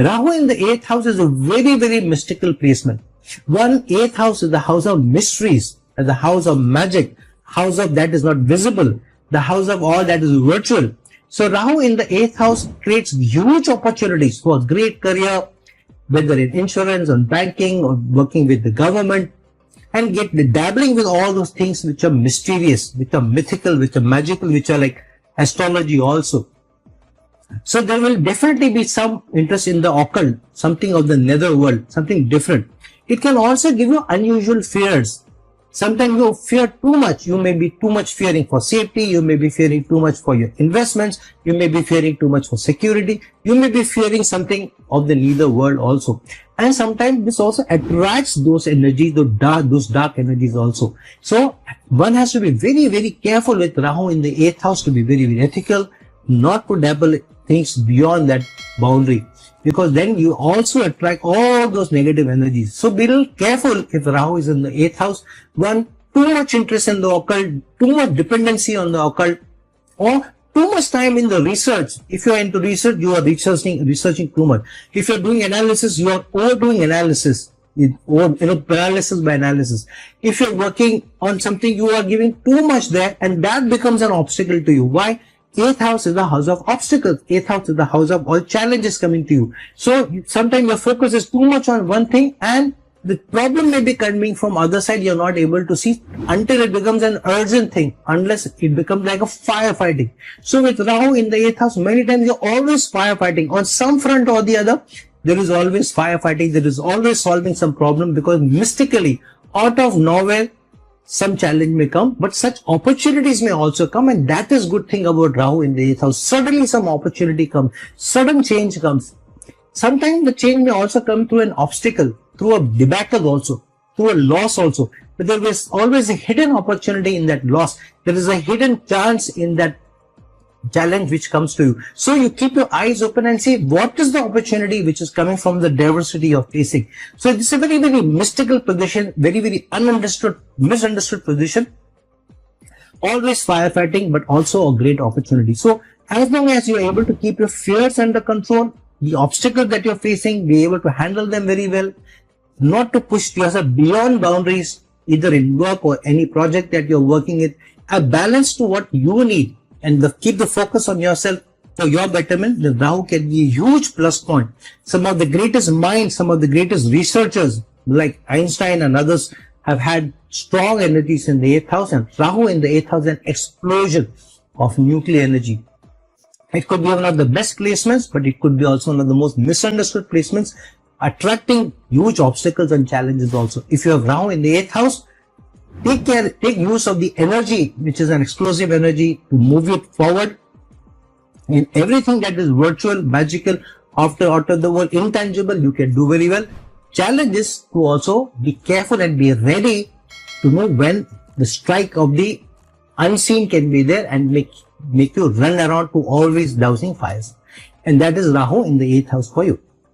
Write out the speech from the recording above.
Rahu in the 8th house is a very, very mystical placement. 8th house is the house of mysteries, the house of magic, house of that is not visible, the house of all that is virtual. So Rahu in the 8th house creates huge opportunities for a great career, whether in insurance, or banking, or working with the government, and get dabbling with all those things which are mysterious, which are mythical, which are magical, which are like astrology also. So there will definitely be some interest in the occult, something of the nether world, something different. It can also give you unusual fears. Sometimes you fear too much. You may be too much fearing for safety. You may be fearing too much for your investments. You may be fearing too much for security. You may be fearing something of the nether world also. And sometimes this also attracts those energies, those dark energies also. So one has to be very, very careful with Rahu in the 8th house, to be very, very ethical, not to dabble things beyond that boundary, because then you also attract all those negative energies. So be a little careful if Rahu is in the 8th house. One, too much interest in the occult, too much dependency on the occult, or too much time in the research. If you are into research, you are researching too much. If you are doing analysis, you are overdoing analysis, or paralysis by analysis. If you are working on something, you are giving too much there, and that becomes an obstacle to you. Why? 8th house is the house of obstacles. 8th house is the house of all challenges coming to you. So sometimes your focus is too much on one thing, and the problem may be coming from other side. You're not able to see until it becomes an urgent thing, unless it becomes like a firefighting. So with Rahu in the 8th house, many times you're always firefighting on some front or the other. There is always firefighting. There is always solving some problem, because mystically, out of nowhere, some challenge may come, but such opportunities may also come, and that is good thing about Rahu in the 8th house. Suddenly some opportunity comes, sudden change comes. Sometimes the change may also come through an obstacle, through a debacle also, through a loss also. But there is always a hidden opportunity in that loss. There is a hidden chance in that challenge which comes to you. So you keep your eyes open and see what is the opportunity which is coming from the diversity you're facing. So it's a very, very mystical position, very, very misunderstood position. Always firefighting, but also a great opportunity. So as long as you're able to keep your fears under control, the obstacles that you're facing, be able to handle them very well, not to push yourself beyond boundaries, either in work or any project that you're working with, a balance to what you need, and keep the focus on yourself for your betterment. The Rahu can be a huge plus point. Some of the greatest minds, some of the greatest researchers like Einstein and others have had strong energies in the 8th house, and Rahu in the 8th house is an explosion of nuclear energy. It could be one of the best placements, but it could be also one of the most misunderstood placements, attracting huge obstacles and challenges also. If you have Rahu in the 8th house, take use of the energy, which is an explosive energy, to move it forward in everything that is virtual, magical, out of the world, intangible. You can do very well. Challenge is to also be careful and be ready to know when the strike of the unseen can be there and make you run around to always dousing fires. And that is Rahu in the 8th house for you.